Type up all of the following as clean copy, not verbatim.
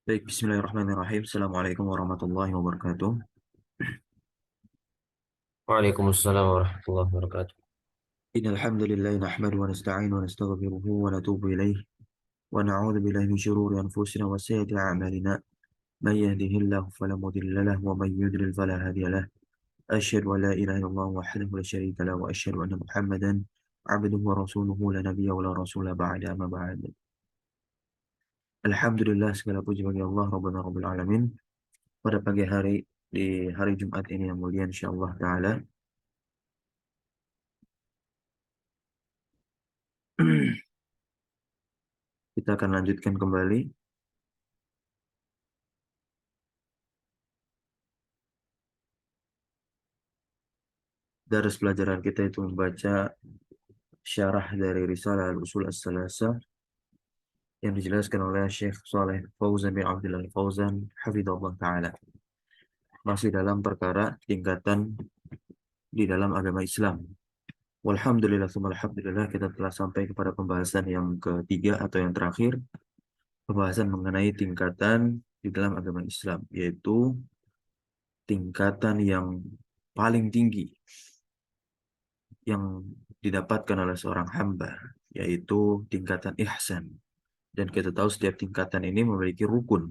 Baik, bismillahirrahmanirrahim. Assalamualaikum warahmatullahi wabarakatuh. Waalaikumsalam warahmatullahi wabarakatuh. Innal hamdalillah nahmaduhu wa nasta'inu wa nastaghfiruhu wa natubu ilayh wa na'udzu billahi min shururi anfusina wa sayyiati a'malina. Man yahdihillahu fala mudilla lahu wa man yudlil fala hadiya lahu. Asyhadu an la ilaha illallah wahdahu la syarika lahu wa asyhadu anna Muhammadan 'abduhu wa rasuluhu la nabiyya wa la rasula ba'da amma ba'd. Alhamdulillah, segala puji bagi Allah Rabbana Rabbil Alamin. Pada pagi hari di hari Jumat ini yang mulia insyaallah taala kita akan lanjutkan kembali daras pelajaran kita, itu membaca syarah dari Risalah Al-Usul As-Salasah yang dijelaskan oleh Syekh Saleh Fauzan bin Abdullah Fauzan hafizahullah taala. Masih dalam perkara tingkatan di dalam agama Islam. Walhamdulillah tsumma alhamdulillah, kita telah sampai kepada pembahasan yang ketiga atau yang terakhir, pembahasan mengenai tingkatan di dalam agama Islam, yaitu tingkatan yang paling tinggi yang didapatkan oleh seorang hamba, yaitu tingkatan ihsan. Dan kita tahu setiap tingkatan ini memiliki rukun.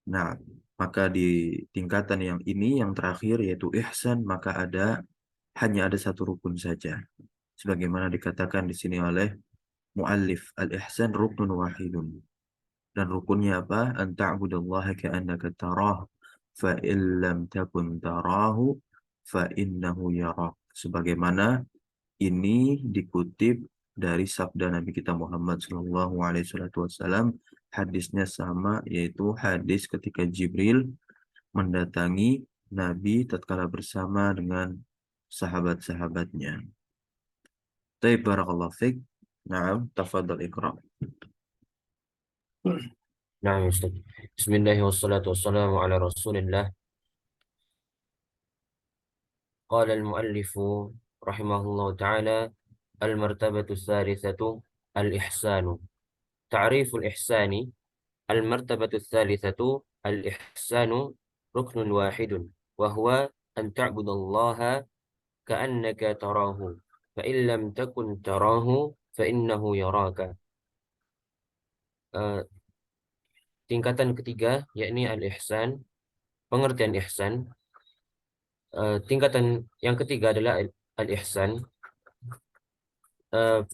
Nah, maka di tingkatan yang ini, yang terakhir, yaitu ihsan, maka hanya ada satu rukun saja. Sebagaimana dikatakan di sini oleh muallif, al-ihsan ruknun wahidun. Dan rukunnya apa? An ta'budallaha ka'annaka tarah, fa illam takun tarahu, fa innahu yarak. Sebagaimana ini dikutip dari sabda Nabi kita Muhammad SAW. Hadisnya sama, yaitu hadis ketika Jibril mendatangi Nabi tatkala bersama dengan sahabat-sahabatnya. Taib barakallahu fiq. Naam, tafadhal iqra. Nah, Ustaz. Bismillahirrahmanirrahim wassalatu wassalamu ala Rasulillah. Qala al-muallifu rahimahullahu ta'ala al-martabatu tsalitsatu al-ihsanu. Ta'riful ihsani al-martabatu tsalitsatu al-ihsanu ruknun wahidun wa huwa an ta'budallaha ka'annaka tarahu fa in lam takun tarahu fa innahu yaraka. Eh, Tingkatan ketiga yakni al-ihsan, pengertian ihsan. Tingkatan yang ketiga adalah al-ihsan.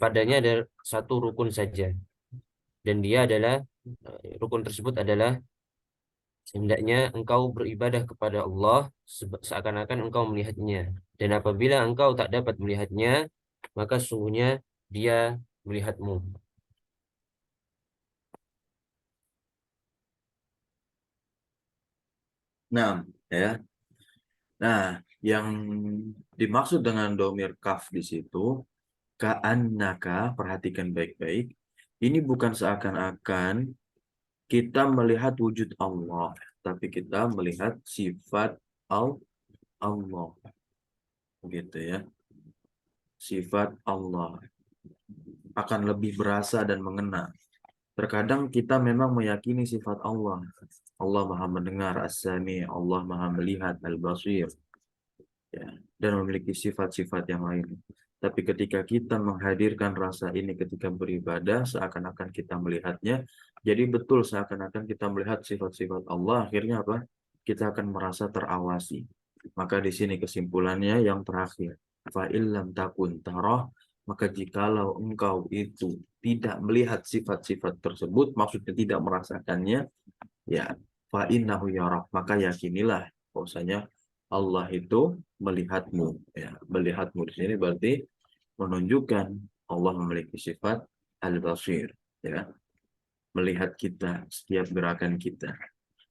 Padanya ada satu rukun saja, dan dia adalah rukun tersebut adalah hendaknya engkau beribadah kepada Allah seakan-akan engkau melihatnya, dan apabila engkau tak dapat melihatnya, maka sungguhnya dia melihatmu. Nah, ya. Nah, yang dimaksud dengan domir kaf di situ, ka'annaka, perhatikan baik-baik. Ini bukan seakan-akan kita melihat wujud Allah, tapi kita melihat sifat Allah, gitu ya. Sifat Allah akan lebih berasa dan mengena. Terkadang kita memang meyakini sifat Allah. Allah Maha Mendengar, As-Sami, Allah Maha Melihat, Al-Basir, ya, dan memiliki sifat-sifat yang lain. Tapi ketika kita menghadirkan rasa ini ketika beribadah, seakan-akan kita melihatnya, jadi betul seakan-akan kita melihat sifat-sifat Allah, akhirnya apa? Kita akan merasa terawasi. Maka di sini kesimpulannya yang terakhir. Fa illam takun tarah, maka jikalau engkau itu tidak melihat sifat-sifat tersebut, maksudnya tidak merasakannya, ya, fa innahu yarak, maka yakinilah bahwasanya Allah itu melihatmu, ya. Melihatmu di sini berarti menunjukkan Allah memiliki sifat al-basir, ya, melihat kita setiap gerakan kita.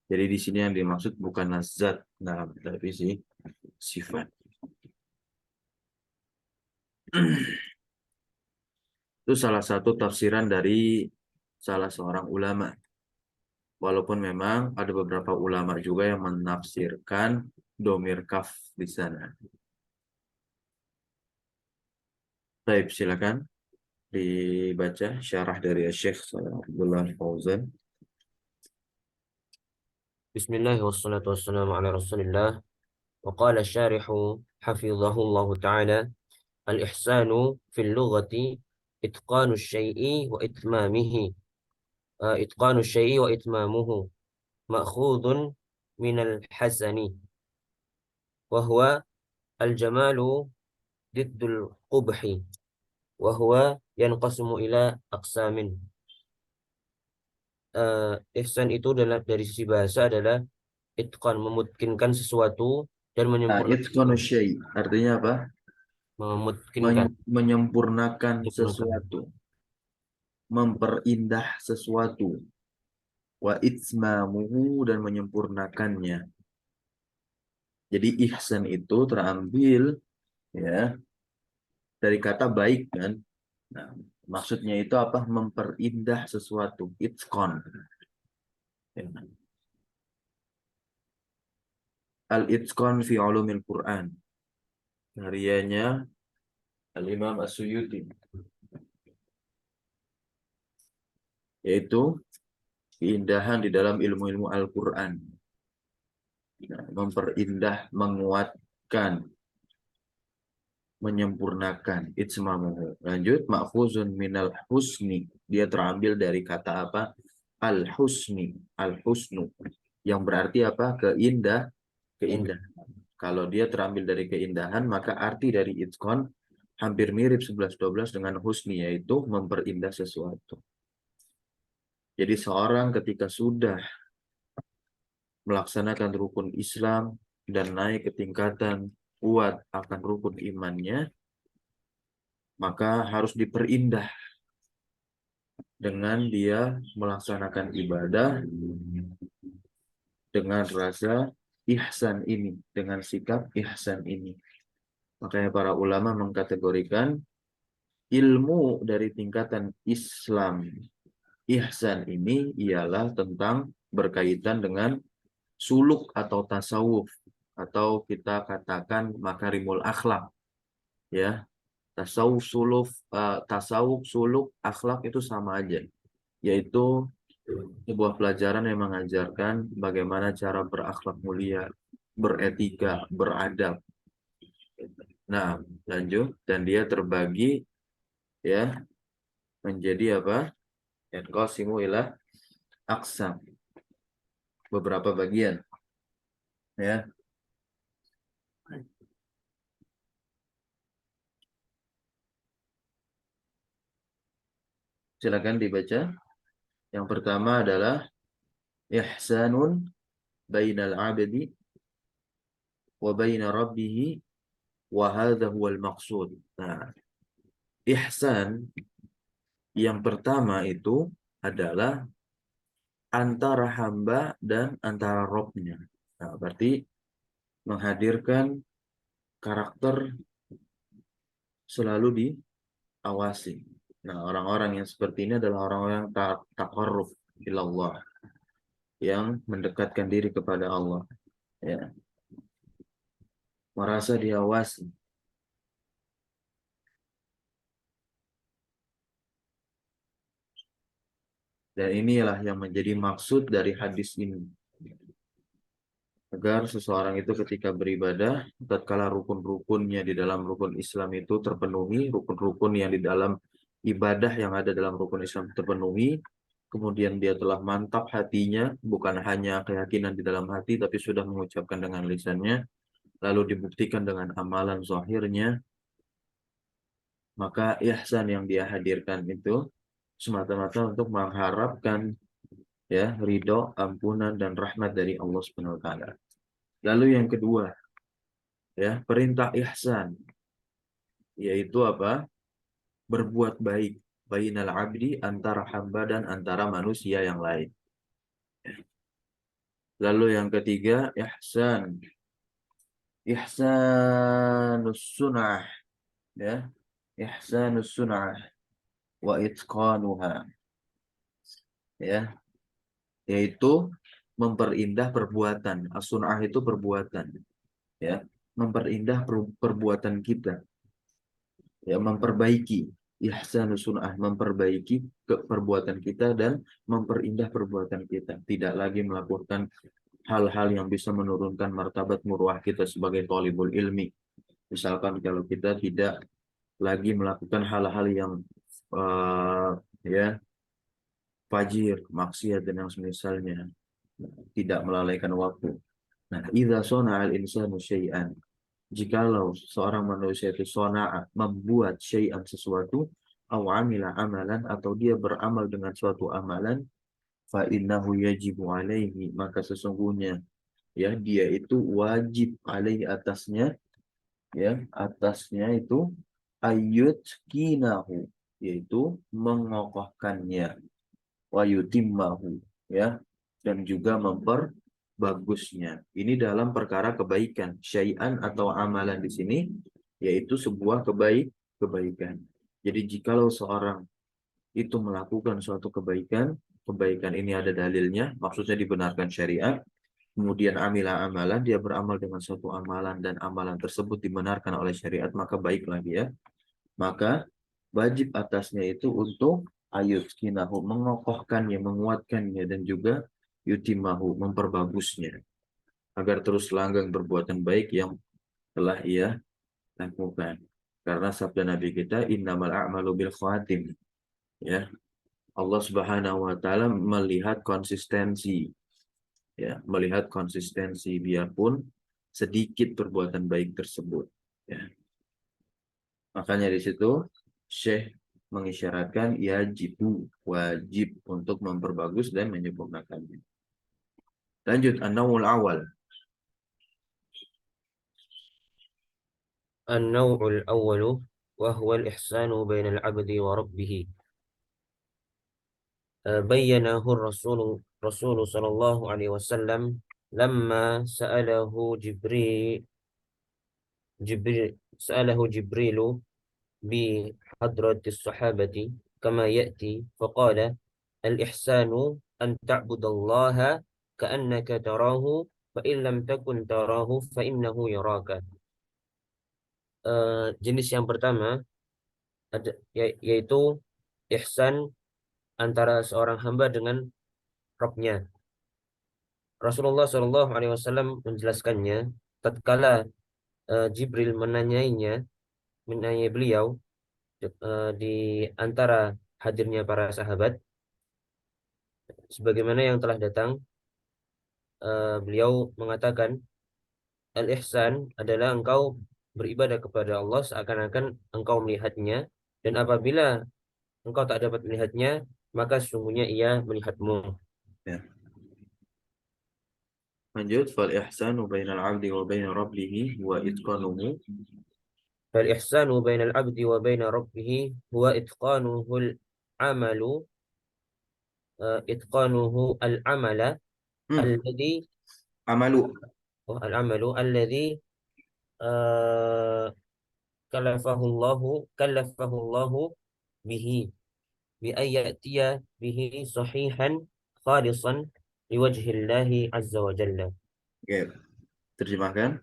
Jadi di sini yang dimaksud bukanlah zat, nah, tapi sifat. Itu salah satu tafsiran dari salah seorang ulama. Walaupun memang ada beberapa ulama juga yang menafsirkan domir kaf di sana. Baik, silakan dibaca syarah dari Syekh Abdullah Fauzan. Bismillah wassalatu wassalamu ala Rasulillah. Wa qala syarih hafizahullah ta'ala al-ihsanu fil lughati itqanu syai'i wa itmamihi. Itqanu syai'i wa itmamuhu ma'khudun minal hasani wa huwa al-jamalu diddul qubhi wa huwa yanqasimu ila aqsamin. Ihsan itu dari sisi bahasa adalah itqan, memungkinkan sesuatu dan Nah, itqanu menyempurnakan. syai artinya apa? Memungkinkan, Menyempurnakan menyempurnakan. sesuatu, memperindah sesuatu, wa itsmamuhu dan menyempurnakannya. Jadi ihsan itu terambil ya dari kata baik kan. Nah, maksudnya itu apa? Memperindah sesuatu. Itqan. Al-Itqan fi ulumil Quran. Karyanya Al-Imam As-Suyuti. Yaitu keindahan di dalam ilmu-ilmu Al-Quran. Nah, memperindah, menguatkan, menyempurnakan. Itsmamuhu. Lanjut, ma'khuzun minal husni. Dia terambil dari kata apa? Al-husni. Al-husnu. Yang berarti apa? Indah. Keindahan. Kalau dia terambil dari keindahan, maka arti dari itqan hampir mirip 11-12 dengan husni, yaitu memperindah sesuatu. Jadi seorang ketika sudah melaksanakan rukun Islam dan naik ke tingkatan kuat akan rukun imannya, maka harus diperindah dengan dia melaksanakan ibadah dengan rasa ihsan ini, dengan sikap ihsan ini. Makanya para ulama mengkategorikan ilmu dari tingkatan Islam ihsan ini ialah tentang berkaitan dengan suluk atau tasawuf, atau kita katakan makarimul akhlak, ya. Tasawuf suluk akhlak itu sama aja, yaitu sebuah pelajaran yang mengajarkan bagaimana cara berakhlak mulia, beretika, beradab. Nah, lanjut, dan dia terbagi ya menjadi apa? Yanqasimu ila aqsam, beberapa bagian, ya. Silakan dibaca. Yang pertama adalah ihsanun bainal abdi wa baina rabbih wa hadha huwal maqsud. Nah, ihsan yang pertama itu adalah antara hamba dan antara Robnya. Nah, berarti menghadirkan karakter selalu diawasi. Nah, orang-orang yang seperti ini adalah orang-orang yang taqarruf ilallah, yang mendekatkan diri kepada Allah, ya, merasa diawasi. Dan inilah yang menjadi maksud dari hadis ini. Agar seseorang itu ketika beribadah, tatkala rukun-rukunnya di dalam rukun Islam itu terpenuhi, rukun-rukun yang di dalam ibadah yang ada dalam rukun Islam terpenuhi, kemudian dia telah mantap hatinya, bukan hanya keyakinan di dalam hati, tapi sudah mengucapkan dengan lisannya, lalu dibuktikan dengan amalan zahirnya, maka ihsan yang dia hadirkan itu semata-mata untuk mengharapkan ya ridho, ampunan dan rahmat dari Allah Subhanahu wa taala. Lalu yang kedua, ya, perintah ihsan yaitu apa? Berbuat baik bainal abdi, antara hamba dan antara manusia yang lain. Lalu yang ketiga, ihsanus sunah, ya. Ihsanus sunah wa itqanuha, ya, yaitu memperindah perbuatan. As-sunah itu perbuatan, ya. Memperindah perbuatan kita, ya, memperbaiki. Ihsanus sunah, memperbaiki perbuatan kita dan memperindah perbuatan kita. Tidak lagi melakukan hal-hal yang bisa menurunkan martabat muruah kita sebagai thalibul ilmi. Misalkan kalau kita tidak lagi melakukan hal-hal yang ya fajir, maksiat dan yang semisalnya, tidak melalaikan waktu. Nah, idza sona'al insanu syai'an, jikalau seorang manusia itu sona'a, membuat syai'an sesuatu, aw amila amalan, atau dia beramal dengan suatu amalan, fa innahu yajibu alaihi, maka sesungguhnya ya dia itu wajib alaihi atasnya, ya atasnya itu ayut kinahu, yaitu mengokohkannya, wa yutimmahu, ya dan juga memperbagusnya. Ini dalam perkara kebaikan. Syai'an atau amalan di sini yaitu sebuah kebaikan. Jadi jikalau seorang itu melakukan suatu kebaikan, kebaikan ini ada dalilnya, maksudnya dibenarkan syariat, kemudian amila amalan, dia beramal dengan suatu amalan dan amalan tersebut dibenarkan oleh syariat, maka baiklah dia. Maka wajib atasnya itu untuk ayuskinahu, mengokohkannya, menguatkannya, dan juga yutimahu, memperbagusnya, agar terus langgang perbuatan baik yang telah ia lakukan. Karena sabda Nabi kita, innamal a'malu bil khawatim. Ya, Allah Subhanahu wa taala melihat konsistensi, ya, melihat konsistensi biarpun sedikit perbuatan baik tersebut. Ya. Makanya di situ Syekh mengisyaratkan yajibu, wajib untuk memperbagus dan menyempurnakannya. Lanjut, an-naw'ul awal. النوع الأول وهو الإحسان بين العبد وربه. بينه الرسول صلى الله عليه وسلم لما سأله جبريل بحضرة الصحابة كما يأتي فقال: الإحسان أن تعبد الله كأنك تراه فإن لم تكن تراه فإنه يراك. Jenis yang pertama yaitu ihsan antara seorang hamba dengan Rabb-nya. Rasulullah Shallallahu Alaihi Wasallam menjelaskannya tatkala Jibril menanyai beliau di antara hadirnya para sahabat, sebagaimana yang telah datang, beliau mengatakan al-ihsan adalah engkau beribadah kepada Allah seakan-akan engkau melihatnya, dan apabila engkau tak dapat melihatnya, maka sesungguhnya ia melihatmu. Ya. Lanjut, fal ihsanu bainal abdi wa baina rabbihi wa itqanuhu. فالإحسان بين العبد وبين ربه هو العمل إتقانه Hmm, الذي amalu. العمل الذي آه، كلفه الله به بأن يأتي به صحيحا خالصا لوجه الله عز وجل. Oke, terjemahkan.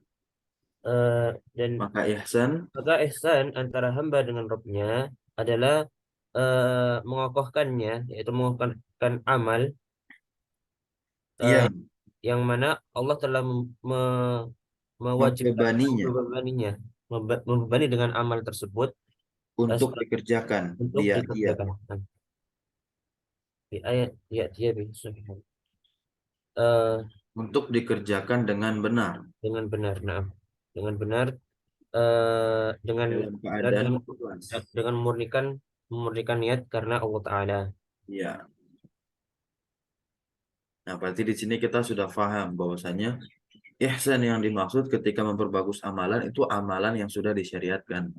Dan Maka ihsan, maka ihsan antara hamba dengan Rabb-nya adalah mengokohkannya, yaitu mengokohkan amal eh, yang yang mana Allah telah mewajibkan, membebaninya membebani dengan amal tersebut untuk dikerjakan untuk dia dikerjakan. Nah, di ayat ya dia eh, untuk dikerjakan dengan benar dengan benar, nah, dengan benar, dengan dalam dan keadaan ikhlas. dengan memurnikan niat karena Allah Taala. Ya. Nah, berarti di sini kita sudah paham bahwasanya ihsan yang dimaksud ketika memperbagus amalan itu amalan yang sudah disyariatkan.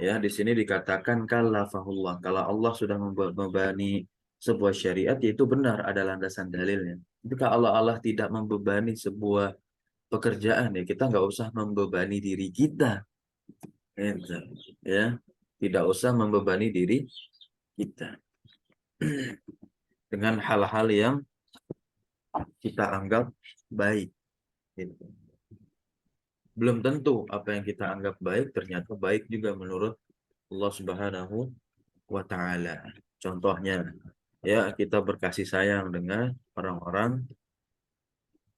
Ya, di sini dikatakan kallafahullah. Kalau Allah sudah membebani sebuah syariat, yaitu benar ada landasan dalilnya. Tapi kalau Allah tidak membebani sebuah pekerjaan, ya kita nggak usah membebani diri kita. Gitu. Ya, tidak usah membebani diri kita dengan hal-hal yang kita anggap baik. Gitu. Belum tentu apa yang kita anggap baik ternyata baik juga menurut Allah Subhanahu wa taala. Contohnya, ya kita berkasih sayang dengan orang-orang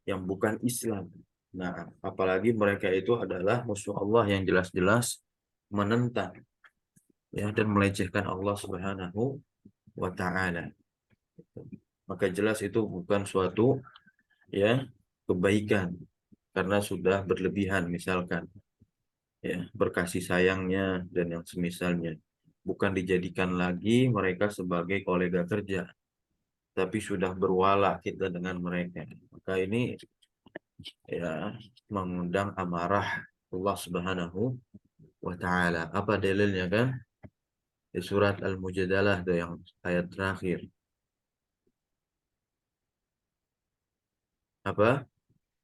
yang bukan Islam. Nah, apalagi mereka itu adalah musuh Allah yang jelas-jelas menentang ya dan melecehkan Allah Subhanahu wa taala. Maka jelas itu bukan suatu ya kebaikan karena sudah berlebihan misalkan ya berkasih sayangnya dan yang semisalnya. Bukan dijadikan lagi mereka sebagai kolega kerja, tapi sudah berwala kita dengan mereka. Maka ini ya mengundang amarah Allah Subhanahu wa taala. Apa dalilnya kan? Di surat Al-Mujadalah itu yang ayat terakhir. Apa?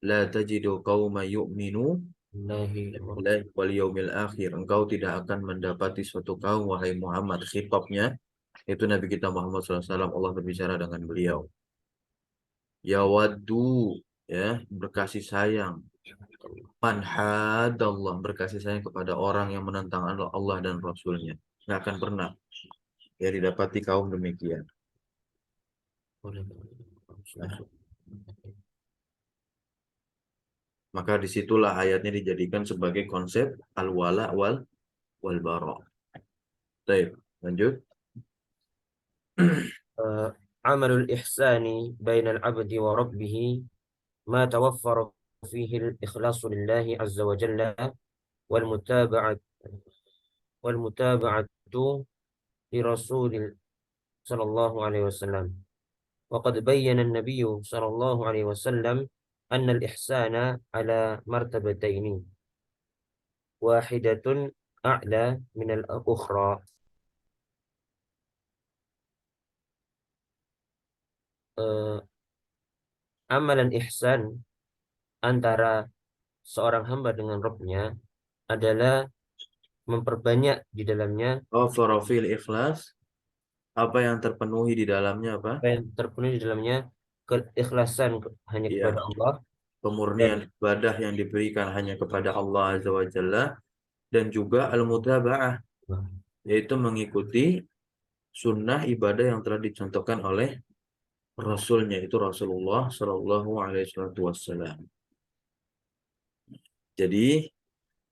La tajidu qauma yu'minu Allahi wa billahi wal yaumil akhir. Engkau tidak akan mendapati suatu kaum wahai Muhammad. Khitabnya itu Nabi kita Muhammad SAW. Allah berbicara dengan beliau. Ya waddu ya berkasih sayang. Man hadallah berkasih sayang kepada orang yang menentang Allah dan Rasulnya. Nggak akan pernah ya didapati kaum demikian. Nah, maka disitulah ayatnya dijadikan sebagai konsep al-wala wal bara. Baik, lanjut. عمل الإحسان بين العبد وربه ما توفر فيه الإخلاص لله عز وجل والمتابعة والمتابعة لرسول صلى الله عليه وسلم. وقد بين النبي صلى الله عليه وسلم أن الإحسان على مرتبتين، واحدة أعلى من الأخرى. Eh, Amalan ihsan antara seorang hamba dengan Rabb-nya adalah memperbanyak di dalamnya Oh, forofil ikhlas. Apa yang terpenuhi di dalamnya apa? apa yang terpenuhi di dalamnya keikhlasan hanya Iya, kepada Allah dan pemurnian ibadah yang diberikan hanya kepada Allah Azza wa Jalla dan juga al-mutaba'ah, yaitu mengikuti sunnah ibadah yang telah dicontohkan oleh Rasulnya itu Rasulullah Shallallahu Alaihi Wasallam. Jadi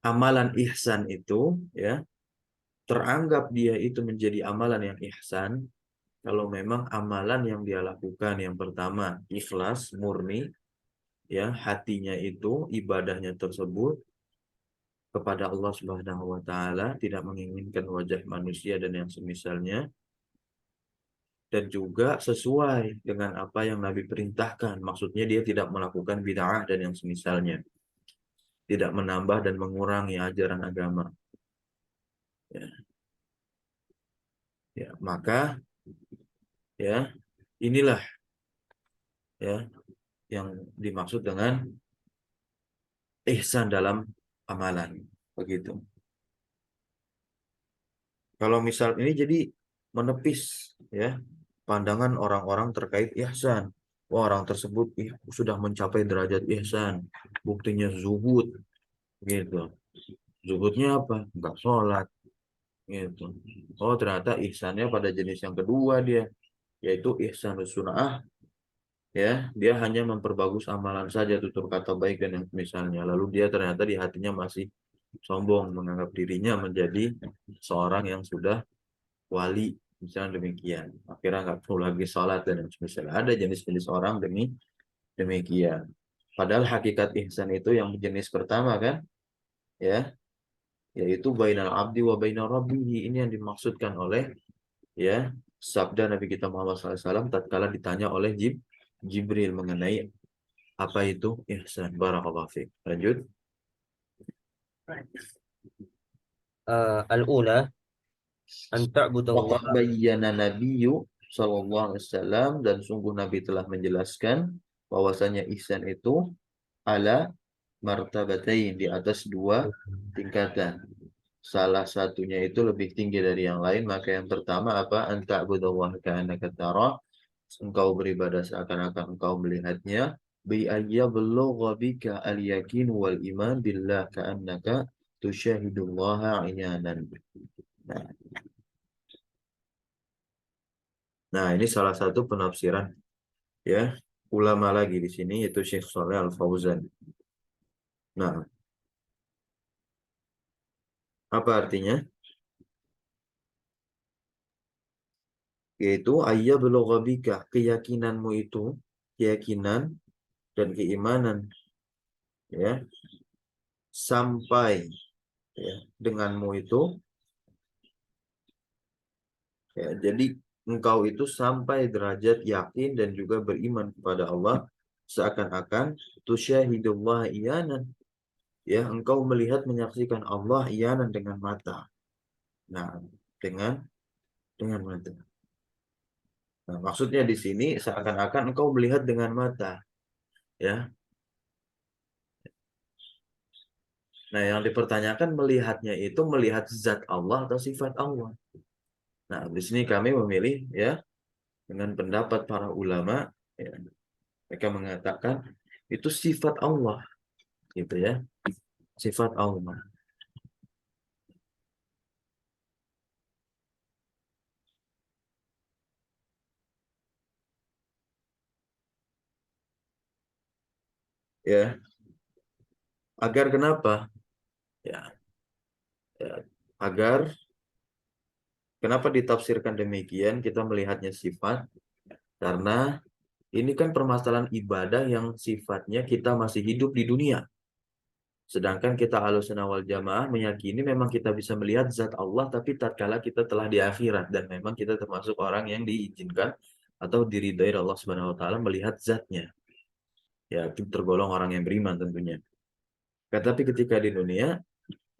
amalan ihsan itu ya teranggap dia itu menjadi amalan yang ihsan kalau memang amalan yang dia lakukan yang pertama ikhlas murni ya hatinya itu ibadahnya tersebut kepada Allah Subhanahu wa taala tidak menginginkan wajah manusia dan yang semisalnya dan juga sesuai dengan apa yang Nabi perintahkan maksudnya dia tidak melakukan bid'ah dan yang semisalnya tidak menambah dan mengurangi ajaran agama ya, ya maka ya inilah ya yang dimaksud dengan ihsan dalam amalan begitu. Kalau misal ini jadi menepis ya pandangan orang-orang terkait ihsan. Wah, orang tersebut sudah mencapai derajat ihsan. Buktinya zuhud gitu. Zuhudnya apa? Enggak sholat gitu. Oh, ternyata ihsannya pada jenis yang kedua dia, yaitu ihsan sunnah ya. Dia hanya memperbagus amalan saja tutur kata baik dan yang misalnya. Lalu dia ternyata di hatinya masih sombong menganggap dirinya menjadi seorang yang sudah wali misalnya demikian akhirnya nggak perlu lagi sholat dan misalnya ada jenis-jenis orang demikian padahal hakikat ihsan itu yang jenis pertama kan ya yaitu bainal abdi wa bainal rabbihi ini yang dimaksudkan oleh ya sabda Nabi kita Muhammad SAW tatkala ditanya oleh Jibril mengenai apa itu ihsan barakallahu fiik lanjut al-ula an Waqad ta'budallah. bayyana Nabiyyu sallallahu alaihi wasallam dan sungguh Nabi telah menjelaskan bahwasanya ihsan itu ala martabatain di atas dua tingkatan. Salah satunya itu lebih tinggi dari yang lain, maka yang pertama apa? Anta budallah ka'annaka tarah. Engkau beribadah seakan-akan engkau melihatnya. Bi ayya belugha bika al-yakin wal iman billah ka'annaka tusyahidullaha ayanan. Nah, nah, ini salah satu penafsiran ya ulama lagi di sini, yaitu Syekh Shalih Al Fauzan. Nah, apa artinya? Yaitu ayyabulugha bika, keyakinanmu itu, keyakinan dan keimanan, ya, sampai, ya, denganmu itu, ya, jadi engkau itu sampai derajat yakin dan juga beriman kepada Allah seakan-akan tusyahidullah iyanan, ya, engkau melihat menyaksikan Allah iyanan dengan mata. Nah, dengan mata. Nah, maksudnya di sini seakan-akan engkau melihat dengan mata, ya. Nah, yang dipertanyakan melihatnya itu melihat zat Allah atau sifat Allah. Nah, di sini kami memilih, ya, dengan pendapat para ulama, ya, mereka mengatakan itu sifat Allah, gitu ya, sifat Allah. Ya, agar kenapa? Ya, ya, agar kenapa ditafsirkan demikian? Kita melihatnya sifat karena ini kan permasalahan ibadah yang sifatnya kita masih hidup di dunia. Sedangkan kita Ahlussunnah wal Jamaah meyakini memang kita bisa melihat zat Allah, tapi tatkala kita telah di akhirat dan memang kita termasuk orang yang diizinkan atau diridhai Allah Subhanahu wa taala melihat zatnya. Ya, itu tergolong orang yang beriman tentunya. Tapi ketika di dunia,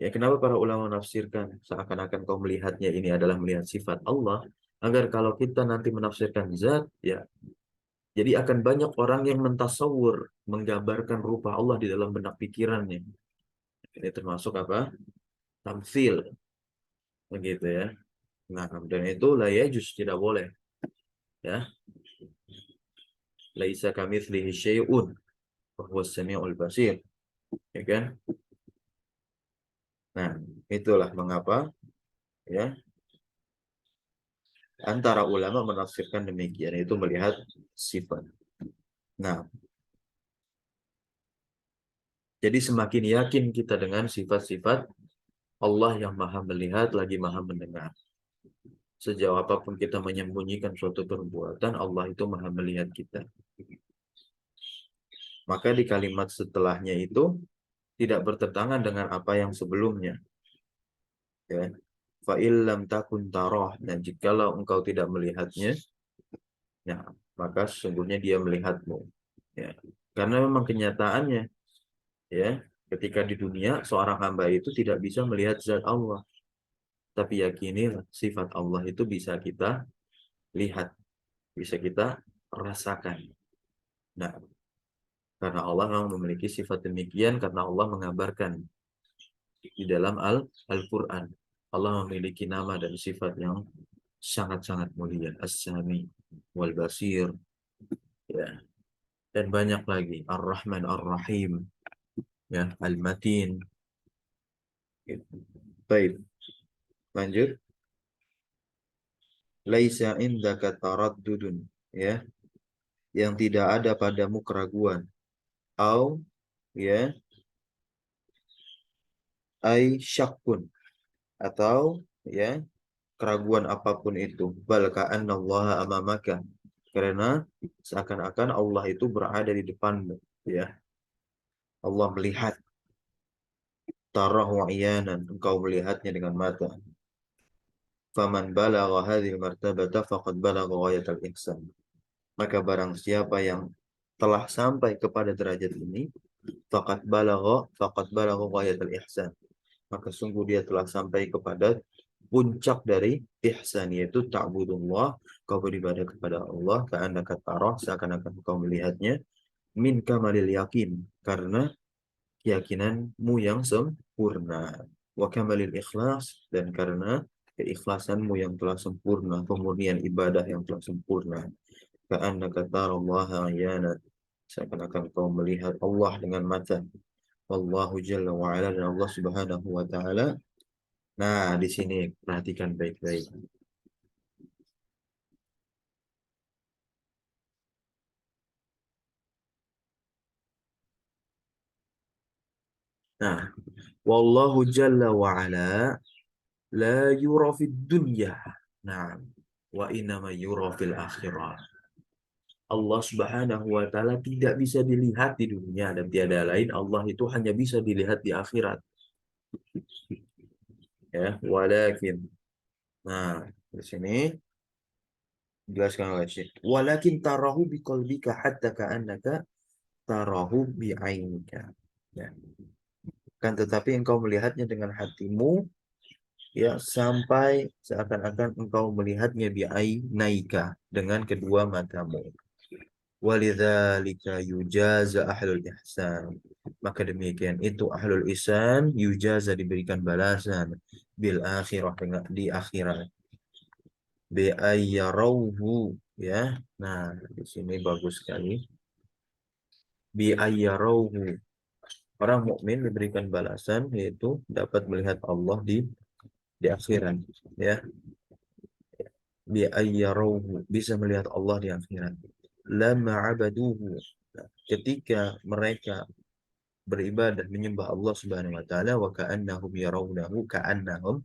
ya, kenapa para ulama menafsirkan seakan-akan kau melihatnya ini adalah melihat sifat Allah, agar kalau kita nanti menafsirkan zat, ya, jadi akan banyak orang yang mentasawur, menggambarkan rupa Allah di dalam benak pikirannya. Ini termasuk apa? Tamsil, begitu ya. Nah, dan itu la yajuz, tidak boleh, ya. Laisa kamitslihi syai'un wa huwas samiul basir, ya kan? Nah, itulah mengapa, ya, antara ulama menafsirkan demikian, itu melihat sifat. Nah, jadi semakin yakin kita dengan sifat-sifat Allah yang maha melihat lagi maha mendengar. Sejauh apapun kita menyembunyikan suatu perbuatan, Allah itu maha melihat kita. Maka di kalimat setelahnya itu tidak bertentangan dengan apa yang sebelumnya. Ya. Fa'illam takun taroh. Dan jikalau engkau tidak melihatnya, ya, maka sesungguhnya dia melihatmu. Ya. Karena memang kenyataannya, ya, ketika di dunia seorang hamba itu tidak bisa melihat zat Allah. Tapi yakinilah sifat Allah itu bisa kita lihat, bisa kita rasakan. Nah, karena Allah memang memiliki sifat demikian, karena Allah mengabarkan di dalam Al-Quran. Allah memiliki nama dan sifat yang sangat-sangat mulia. As-Sami, Wal-Basir, ya. Dan banyak lagi. Ar-Rahman, Ar-Rahim, ya. Al-Matin. Gitu. Baik, lanjut. Laisa indaka taraddudun, ya. Yang tidak ada padamu keraguan. Au, ya, ai syakkun, atau, ya, keraguan apapun itu. Bal ka'annallaha amamaka, karena seakan-akan Allah itu berada di depanmu, ya. Allah melihat, tarahu iyanan, engkau melihatnya dengan mata. Faman balagha hadhil martabata faqad balagha ghayatal ihsan. Maka barang siapa yang telah sampai kepada derajat ini, faqad balagha ghayatal ihsan. Maka sungguh dia telah sampai kepada puncak dari ihsan, yaitu ta'budullah, kau beribadah kepada Allah ka'annaka tarah, seakan-akan kau melihatnya, min kamalil yakin, karena keyakinanmu yang sempurna, wa kamalil ikhlas, dan karena keikhlasanmu yang telah sempurna, pemurnian ibadah yang telah sempurna, ka'annaka tarallaha ayana, seakan-akan kau melihat Allah dengan mata. Wallahu jalla wa ala, dan Allah subhanahu wa ta'ala. Nah, di sini perhatikan baik-baik. Nah, wallahu jalla wa ala la yura fid dunya. Nah, wa innama yura fil akhirah. Allah Subhanahu wa taala tidak bisa dilihat di dunia dan tiada lain Allah itu hanya bisa dilihat di akhirat. Ya, walakin. Nah, di sini dijelaskan oleh Syekh. Walakin tarahu biqalbika hatta ka'annaka tarahu bi'ainika. Ya. Kan tetapi engkau melihatnya dengan hatimu ya sampai seakan-akan engkau melihatnya bi'ainaika dengan kedua matamu. Walidzalika yujaza ahlul ihsan. Maka demikian itu ahlul ihsan yujaza diberikan balasan bil akhirah dengan di akhirat. Bi ayyarauhu ya. Nah, di sini bagus sekali. Bi ayyarauhu. Orang mukmin diberikan balasan yaitu dapat melihat Allah di akhirat ya. Bi ayyarauhu bisa melihat Allah di akhirat. Lama abaduhu. Ketika mereka beribadah menyembah Allah Subhanahu wa taala wa ka'annahum yarawnahu ka'annahum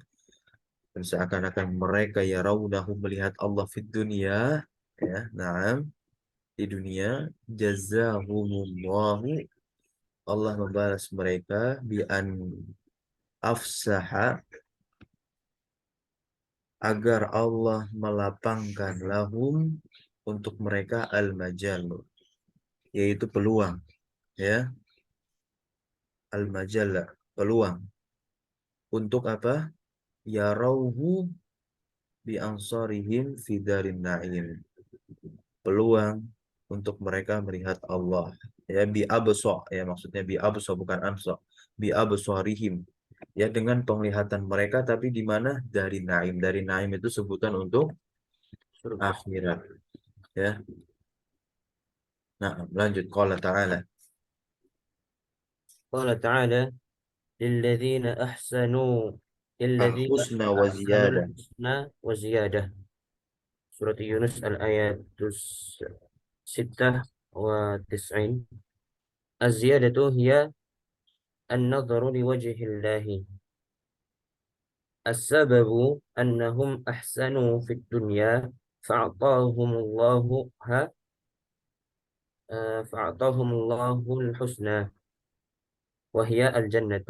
dan seakan-akan mereka yarawnahu melihat Allah di dunia ya na'am di dunia jazahumullahu Allah membalas mereka bi an afsaha agar Allah melapangkan lahum untuk mereka al-majal yaitu peluang ya al-majal peluang untuk apa yarauhu bi ansarihim fi darin na'im peluang untuk mereka melihat Allah ya bi absar ya maksudnya bi absar bukan amsar bi absarihim ya dengan penglihatan mereka tapi di mana dari naim itu sebutan untuk Surga. akhirat ya nah lanjut qala ta'ala قال تعالى للذين أحسنوا al للذين husna wa أحسنوا ziyadah الحسنى وزيادة. سورة يونس الآيات 96. الزيادة هي النظر لوجه الله. السبب أنهم أحسنوا في الدنيا فأعطاهم الله فأعطاهم الله الحسنى وهي الجنة.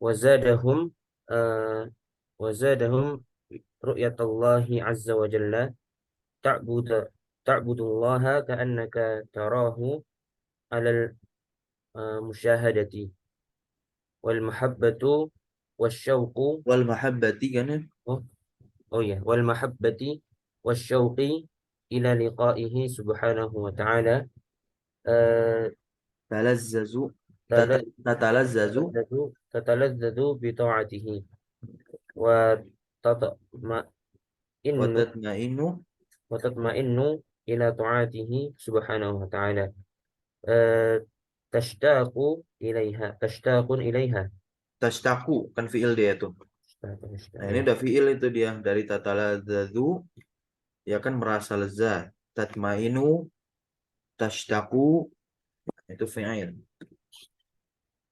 وزادهم آه، وزادهم رؤية الله عز وجل. تعبد تعبد الله كأنك تراه على المشاهدة. والمحبة والشوق. wal mahabbati kan ya والمحبة والشوق إلى لقائه سبحانه وتعالى. آه، talazzazu تل- tatalazzazu تتلذذ بطاعته وتطمئن wa tatmainu وتطمئن إلى طاعته سبحانه وتعالى. آه، تشتاق إليها. tashtaku kan fiil dia tuh nah ini Ya. udah fiil itu dia dari tatalazzazu ya kan merasa lezat tatmainu tashtaku itu fi'il.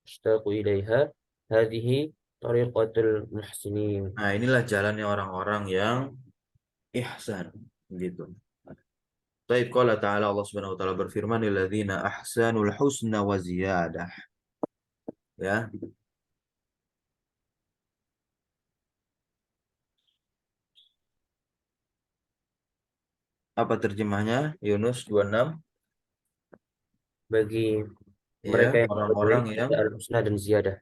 تشتاق إليها. هذه طريقة المحسنين. Nah, inilah jalannya orang-orang yang ihsan gitu. Baik qala ta'ala Allah Subhanahu wa taala berfirman lilladzina ahsanul husna wa ziyadah. Ya. Apa terjemahnya? Yunus 26. Bagi Ya, mereka yang berbuat baik orang-orang yang ada al-husna dan ziyadah.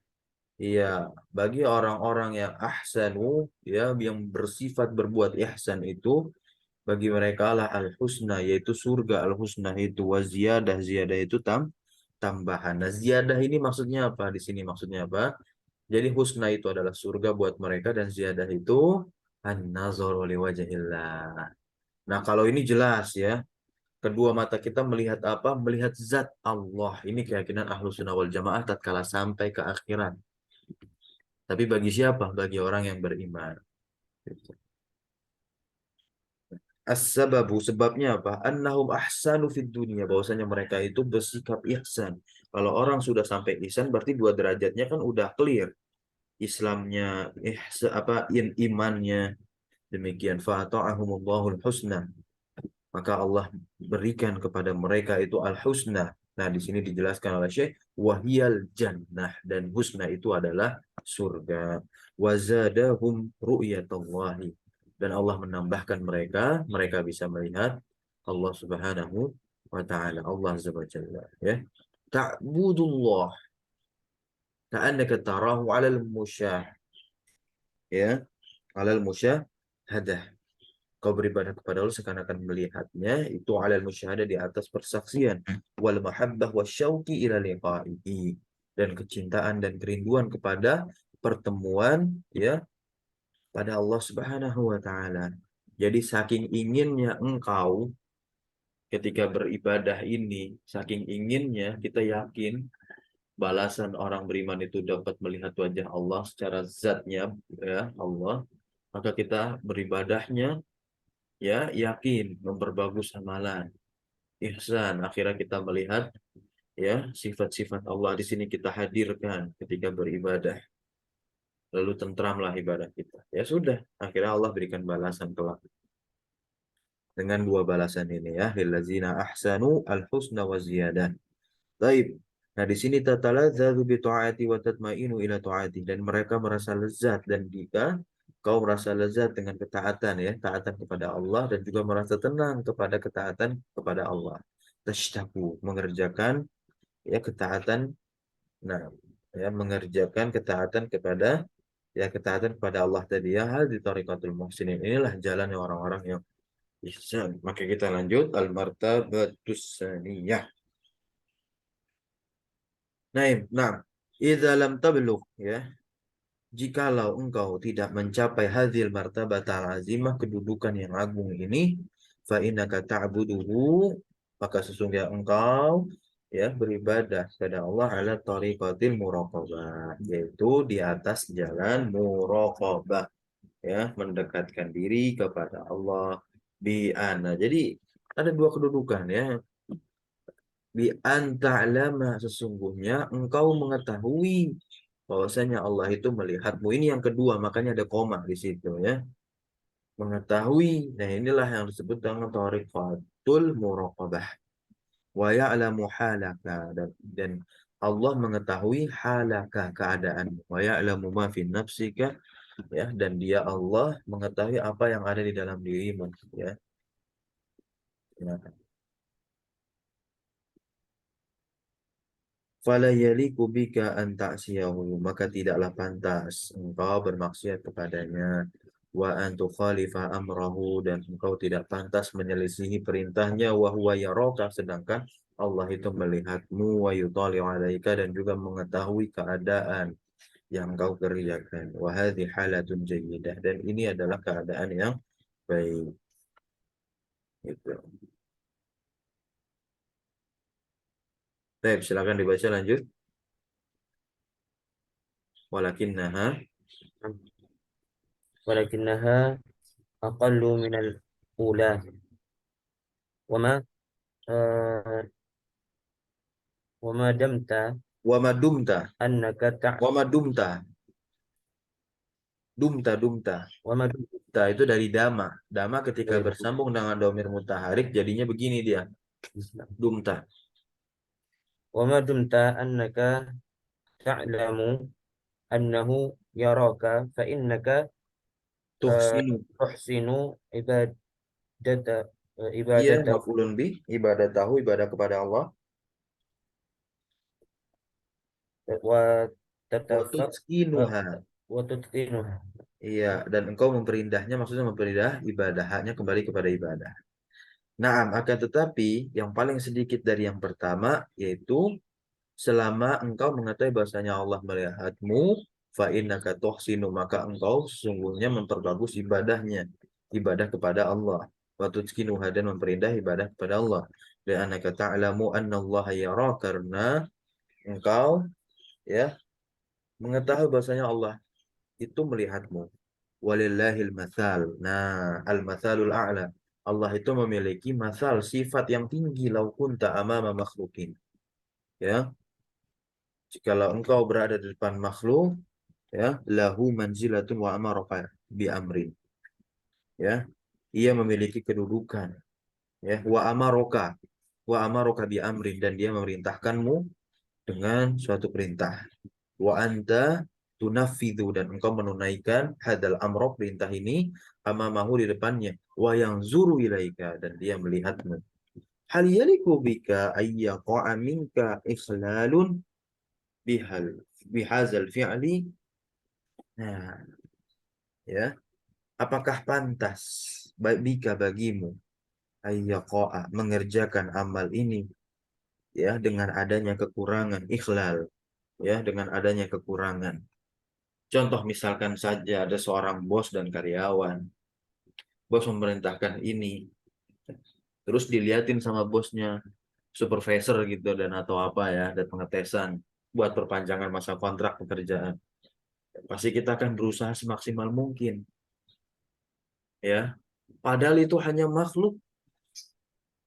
iya, bagi orang-orang yang ahsanu ya yang bersifat berbuat ihsan itu bagi mereka lah al-husna yaitu surga al-husna itu wa ziyadah ziyadah itu tambahan. Nah, ziyadah ini maksudnya apa? Di sini maksudnya apa? Jadi husna itu adalah surga buat mereka dan ziyadah itu an-nazaru li wajhillah. Nah, kalau ini jelas ya. Kedua mata kita melihat apa? Melihat zat Allah. Ini keyakinan ahlu sunnah wal jamaah tatkala sampai ke akhirat. Tapi bagi siapa? Bagi orang yang beriman. As-sababu sebabnya apa? Annahum ahsanu fid dunia bahwasanya mereka itu bersikap ihsan Kalau orang sudah sampai ihsan berarti dua derajatnya kan udah clear. Islamnya, imannya, demikian fa'ata'ahumullahul husna, maka Allah berikan kepada mereka itu al-husna. Nah, di sini dijelaskan oleh Syekh wahiyal jannah, dan husna itu adalah surga. Wazadahum ru'yatallahi, dan Allah menambahkan mereka, mereka bisa melihat Allah Subhanahu wa taala, Allah Azza wa Jalla, ya. Ta'budullah ka'annaka tarahu 'alal musyah, ya, 'alal musyahadah. Kau beribadah kepada Allah seakan-akan melihatnya, itu alal musyahadah, di atas persaksian, wal mahabbah wasyauqi ila liqa'ihi, dan kecintaan dan kerinduan kepada pertemuan, ya, pada Allah Subhanahu wa taala. Jadi saking inginnya engkau ketika beribadah ini, saking inginnya kita yakin balasan orang beriman itu dapat melihat wajah Allah secara zatnya, ya Allah, maka kita beribadahnya, ya, yakin, memperbagus amalan, ihsan, akhirnya kita melihat, ya, sifat-sifat Allah di sini kita hadirkan ketika beribadah, lalu tentramlah ibadah kita, ya sudah, akhirnya Allah berikan balasan kelak dengan dua balasan ini, ya, lillazina ahsanu al-husna wa ziyadah. Baik. Nah, di sini tataladzadzu bi ta'ati wa tatmainu ila ta'ati, dan mereka merasa lezat, dan jika kau merasa lezat dengan ketaatan, ya, taatan kepada Allah, dan juga merasa tenang kepada ketaatan kepada Allah. Tashtaku, mengerjakan, ya, ketaatan, nah, ya, mengerjakan ketaatan kepada, ya, ketaatan kepada Allah tadi, ya, hal di tariqatul muhsinin, inilah jalannya orang-orang yang ihsan. Maka kita lanjut al-martabatus saniyah. Nah, idza lam tablugh, ya, jikalau engkau tidak mencapai hadhil martabatal azimah, kedudukan yang agung ini, fa innaka ta'buduhu, maka sesungguhnya engkau, ya, beribadah kepada Allah ala tariqatil muraqabah, yaitu di atas jalan muraqabah, ya, mendekatkan diri kepada Allah bi ana. Jadi ada dua kedudukan, ya. Bi anta'lama, sesungguhnya engkau mengetahui bahwasanya Allah itu melihatmu. Ini yang kedua, makanya ada koma di situ, ya. Mengetahui. Nah, inilah yang disebut dengan tariqatul muraqabah. Wa ya'lamu halaka, dan Allah mengetahui halaka, keadaanmu. Wa ya'lamu ma fi nafsika, ya, dan dia Allah mengetahui apa yang ada di dalam dirimu, ya. Nah, fala yaliku bika an ta'siyahu, maka tidaklah pantas engkau bermaksiat kepadanya, wa an tukhalifa amrahu, dan engkau tidak pantas menyelisihi perintahnya, wa huwa yaraka, sedangkan Allah itu melihatmu, wa yutali'u 'alaika, dan juga mengetahui keadaan yang engkau kerjakan. Wa hadhi halatun jayyidah, dan ini adalah keadaan yang baik, gitu. Baik, silakan dibaca lanjut. Walakinnaha, walakinnaha aqallu minal ula wama eh, wama damta wa madumta, annaka ta' wa madumta, dumta. wama Nah, itu dari dama. Dama ketika dumta bersambung dengan domir mutaharik jadinya begini dia. Dumta. wama dumta annaka ta'lamu annahu yaraka fa innaka Tuhsinu. tuhsinu ibadata Iya, ibadata maf'ulun bi. Ibadah tahu, ibadah kepada Allah. wa Wa tatafaq tutskinuha. wa tutqinuha. Iya, dan engkau memperindahnya, maksudnya memperindah ibadah. Haknya kembali kepada ibadah. Naam, akan tetapi yang paling sedikit dari yang pertama, yaitu selama engkau mengetahui bahwasanya Allah melihatmu, fa innaka tuhsinu, maka engkau sesungguhnya memperbagus ibadahnya, ibadah kepada Allah. Wa tutskinuha, dan memperindah ibadah kepada Allah. Dan anaka ta'lamu anna Allah yara, karena engkau, ya, mengetahui bahwasanya Allah itu melihatmu. Walillahil mathal. Nah, al-mathalul a'la. Allah itu memiliki masal, sifat yang tinggi, lau kunta amama makhlukin. Ya, Jikalau engkau berada di depan makhluk, ya, lahu manzilatun wa amaraka bi amrin, ya, ia memiliki kedudukan, ya, wa amaraka bi amrin, dan dia memerintahkanmu dengan suatu perintah, wa anta tunafidhu, dan engkau menunaikan hadal amro, perintah ini, amamahu, di depannya, wa yang zuru ilaika, dan dia melihatmu. Hal yaliku bika ayyaqa minka ikhlalun bihal bihazal fi'li. Nah, ya, apakah pantas bika bagimu ayyaqa, mengerjakan amal ini, ya, dengan adanya kekurangan, ikhlal, ya, dengan adanya kekurangan. Contoh misalkan saja ada seorang bos dan karyawan. Bos memerintahkan ini, terus diliatin sama bosnya, supervisor gitu, dan atau apa ya, dan pengetesan buat perpanjangan masa kontrak pekerjaan. Pasti kita akan berusaha semaksimal mungkin, ya. Padahal itu hanya makhluk,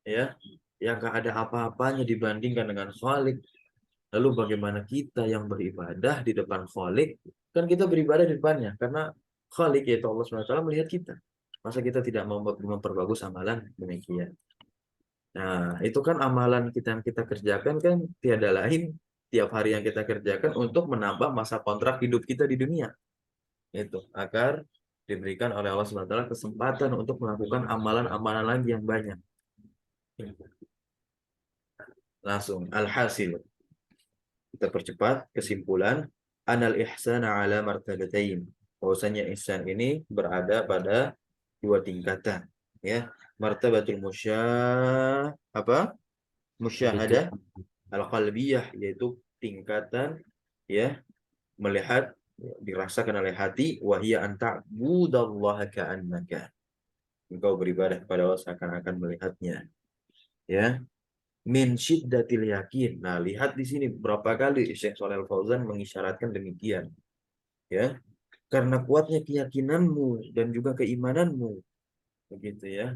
ya, yang gak ada apa-apanya dibandingkan dengan Khalik. Lalu bagaimana kita yang beribadah di depan Khalik? Kan kita beribadah di depannya, karena Khalik, yaitu Allah SWT, melihat kita. Masa kita tidak mau memperbagus amalan demikian? Nah, itu kan amalan kita yang kita kerjakan kan tiada lain, tiap hari yang kita kerjakan untuk menambah masa kontrak hidup kita di dunia. Itu agar diberikan oleh Allah SWT kesempatan untuk melakukan amalan-amalan lagi yang banyak. Langsung alhasil, kita percepat kesimpulan, anal ihsana ala martabatain, bahwasanya ihsan ini berada pada dua tingkatan, ya. Martabatul musyahadah al-qalbiyah, yaitu tingkatan, ya, melihat, ya, dirasakan oleh hati, wahia anta budallaha ka'annaka, engkau beribadah kepada Allah seakan-akan melihatnya, ya. Min syiddatil yakin. Nah, lihat di sini berapa kali Syekh Shalal Fauzan mengisyaratkan demikian, ya. Karena kuatnya keyakinanmu dan juga keimananmu, begitu ya,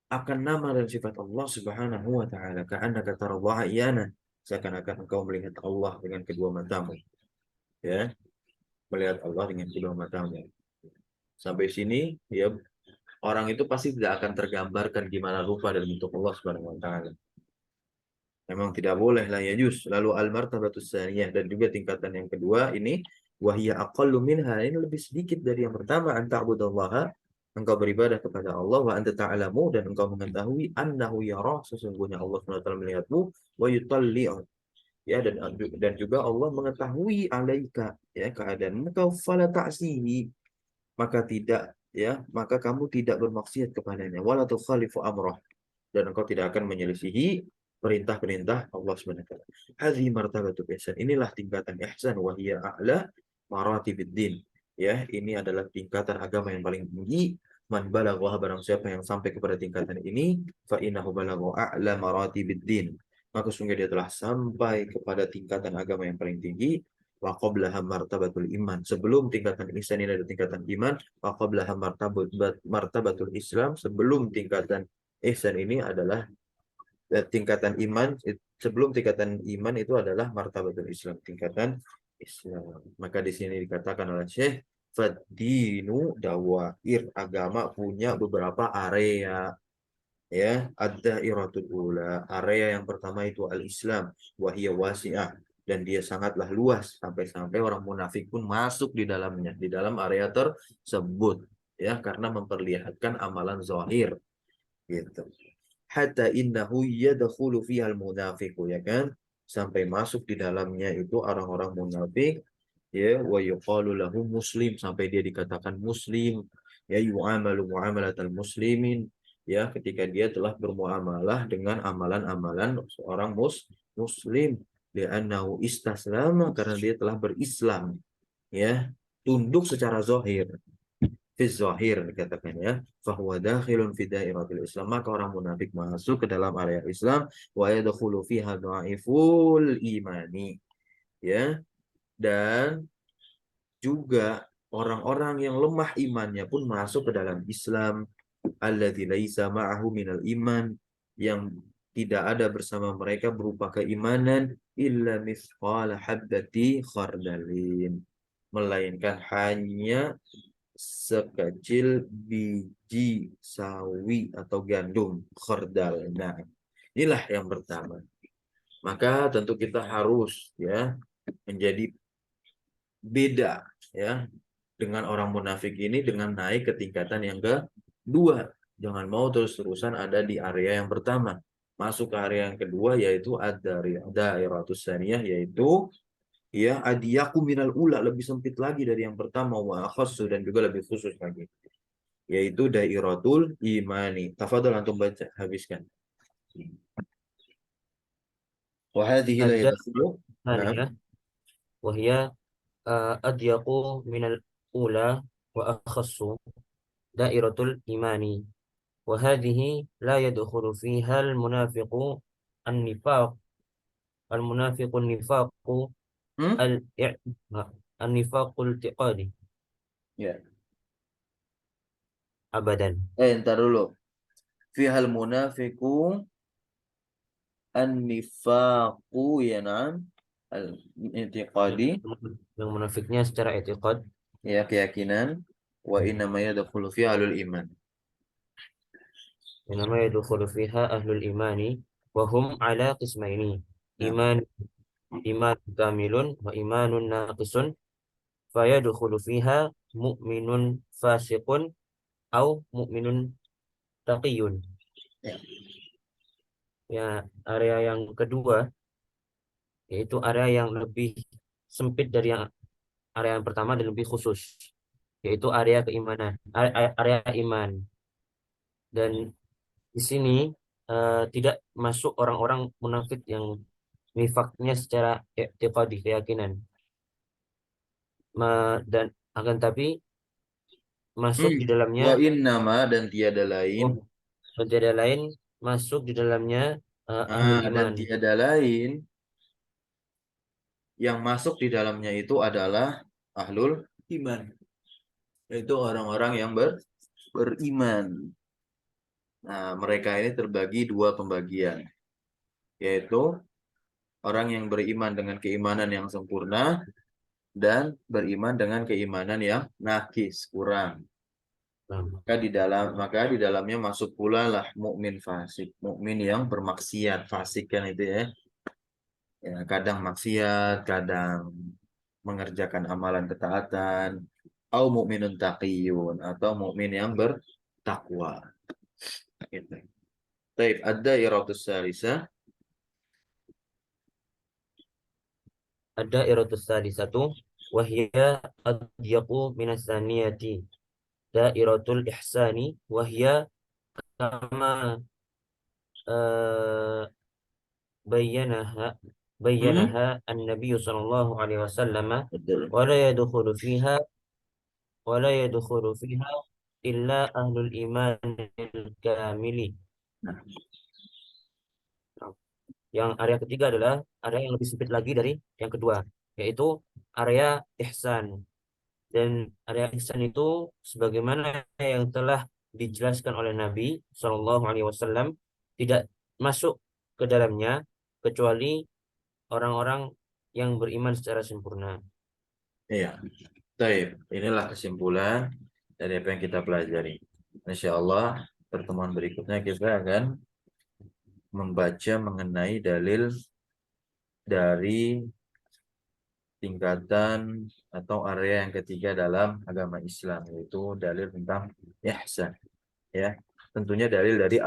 akan nama dan sifat Allah Subhanahu wa taala. Ka'annaka tarallaha iyana, seakan-akan engkau melihat Allah dengan kedua matamu, ya. Melihat Allah dengan kedua matamu. Sampai sini, ya, orang itu pasti tidak akan tergambarkan gimana rupa dan bentuk Allah Subhanahu wa taala. Memang tidak boleh lah, ya juz. Lalu al-martabatus tsaniyah, dan juga tingkatan yang kedua ini, wahia aqallu minha, ini lebih sedikit dari yang pertama, anta'budallaha, engkau beribadah kepada Allah, wa anta ta'lamu, dan engkau mengetahui, annahu yara, sesungguhnya Allah SWT melihatmu, wa yutalli'u, ya, dan juga Allah mengetahui alaika, ya, keadaan engkau, fala ta'sihi, maka kamu tidak bermaksiat kepadanya, wala tukhalifu amrah, dan engkau tidak akan menyelisihi perintah-perintah Allah SWT. Hadhi martabatul ihsan. Inilah tingkatan ihsan, wahiyya a'la maratibiddin. Ya, ini adalah tingkatan agama yang paling tinggi. Man balagha, barang siapa yang sampai kepada tingkatan ini, fa innahu balagha a'la maratibiddin, maka sungguh dia telah sampai kepada tingkatan agama yang paling tinggi. Wa qablaha martabatul iman. Sebelum tingkatan ihsan ini ada tingkatan iman. Wa qablaha martabatul Islam. Sebelum tingkatan ihsan ini adalah tingkatan iman. Sebelum tingkatan iman itu adalah martabatul Islam, tingkatan Islam. Maka di sini dikatakan oleh Syekh, fadinu dawair, agama punya beberapa area, ya. Ad-dairatul ula, area yang pertama itu al-Islam, wahiyya wasi'ah, dan dia sangatlah luas, sampai-sampai orang munafik pun masuk di dalamnya, di dalam area tersebut, ya, karena memperlihatkan amalan zahir, gitu. Hatta innahu yadkhulu fihal munafiqu, ya kan, sampai masuk di dalamnya itu orang-orang munafik, ya, wa yuqalu lahu muslim, sampai dia dikatakan muslim, ya, yu'amalu muamalatal muslimin, ya, ketika dia telah bermuamalah dengan amalan-amalan seorang muslim, li'annahu istaslama, karena dia telah berislam, ya, tunduk secara zahir, fi zahir dikatakan, ya, fahuwa dakhilun fi dairatil Islam, maka orang munafik masuk ke dalam area Islam, wa yadkhulu fiha dhaiful imani, ya, dan juga orang-orang yang lemah imannya pun masuk ke dalam Islam, alladzi laisa ma'ahu minal iman, yang tidak ada bersama mereka berupa keimanan illa mithqala habbati khardalin, melainkan hanya sekecil biji sawi atau gandum khardal. Nah, inilah yang pertama. Maka tentu kita harus ya menjadi beda ya dengan orang munafik ini dengan naik ke tingkatan yang kedua. Jangan mau terus-terusan ada di area yang pertama. Masuk ke area yang kedua yaitu ad-dairatus saniyah, yaitu ya adiyaku minal ula, lebih sempit lagi dari yang pertama, wa akhassu, dan juga lebih khusus lagi, yaitu dairatul imani. Tafadhol antum baca, habiskan. Wa hadhihi la Ada yadkhulu. Nah. tsaniyah wahya adyaqu minal ula wa akhassu dairatul imani. وهذه لا يدخل فيها النفاق النفاق Hmm? الإع- النفاق الاعتقادي Ya. أبدا. Ntar dulu. Fihal munafiqu an-nifaqu, ya na'am, yang, al-i'tiqadi, yang munafiknya secara etikad, ya keyakinan, wa inna ma yadkhulu fi alul iman. yang namanya yadkhulu fiha ahlul imani wa hum ala qismaini, Nah. iman iman kamilun wa imanun naqisun, fayadkhulu fiha mu'minun fasiqun au mu'minun taqiyun. Ya. Ya, area yang kedua yaitu area yang lebih sempit dari yang area yang pertama dan lebih khusus, yaitu area keimanan, area iman. Dan di sini tidak masuk orang-orang munafik yang nifaknya secara i'tiqadi, keyakinan. Dan akan tapi masuk Hmm. di dalamnya, Wa inna ma, dan tiada lain, oh, dan tiada lain, masuk di dalamnya ahlul dan iman. tiada lain yang masuk di dalamnya itu adalah ahlul iman, yaitu orang-orang yang beriman. Nah, mereka ini terbagi dua pembagian, yaitu orang yang beriman dengan keimanan yang sempurna dan beriman dengan keimanan yang nakis, kurang. Nah, Maka di dalamnya masuk pula lah mukmin fasik, mukmin yang bermaksiat. Fasik kan itu ya. Ya, kadang maksiat, kadang mengerjakan amalan ketaatan, au mukminun taqiyun, atau mukmin yang bertakwa. Gitu. Taib, ada iratus salisa. ada iratus tadi satu, wahya adyaqu minas saniyati dairatul ihsani, wahya kama eh, bayyanaha Hmm? bayyanaha an-nabiy sallallahu alaihi wasallam, Betul. wala yadkhulu fiha wala yadkhulu fiha illa ahlul iman kamili. Nah, Yang area ketiga adalah area yang lebih sempit lagi dari yang kedua, yaitu area ihsan. Dan area ihsan itu sebagaimana yang telah dijelaskan oleh Nabi Shallallahu Alaihi Wasallam, tidak masuk ke dalamnya kecuali orang-orang yang beriman secara sempurna. iya. Taib. Inilah kesimpulan dari apa yang kita pelajari. Insya Allah pertemuan berikutnya kita akan membaca mengenai dalil dari tingkatan atau area yang ketiga dalam agama Islam, yaitu dalil tentang ihsan, ya. Tentunya dalil dari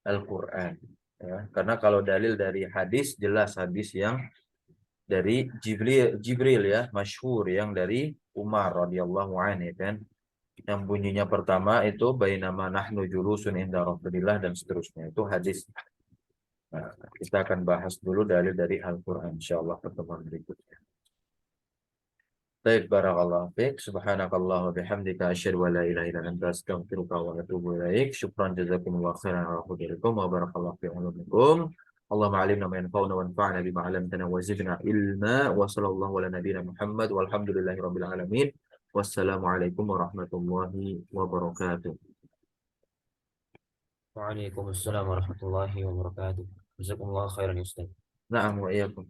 Al-Qur'an, ya. Karena kalau dalil dari hadis, jelas hadis yang dari Jibril ya, masyhur, yang dari Umar radhiyallahu anhu, ya kan. Yang bunyinya pertama itu bainama nahnu julusun inda Rasulillah, dan seterusnya. Itu hadis. Nah, kita akan bahas dulu dalil dari Al-Qur'an insyaallah pertemuan berikutnya. Baik, barakallahu fiik. Subhanakallah wa bihamdika asyhadu an la ilaha illa anta astaghfiruka wa atubu ilaik. Syukran jazakumullah khairan wa rahmatullahi wa barakallahu fi ulumikum. Allahumma alimna ma yanfa'una wa anfa'na bima 'allamtana wa zidna ilma wa sallallahu ala nabiyyina Muhammad walhamdulillahi rabbil alamin. Wassalamu alaikum warahmatullahi wabarakatuh. Waalaikumsalam warahmatullahi wabarakatuh. Jazakumullah khairan ya Ustaz. Na'am wa iyyakum.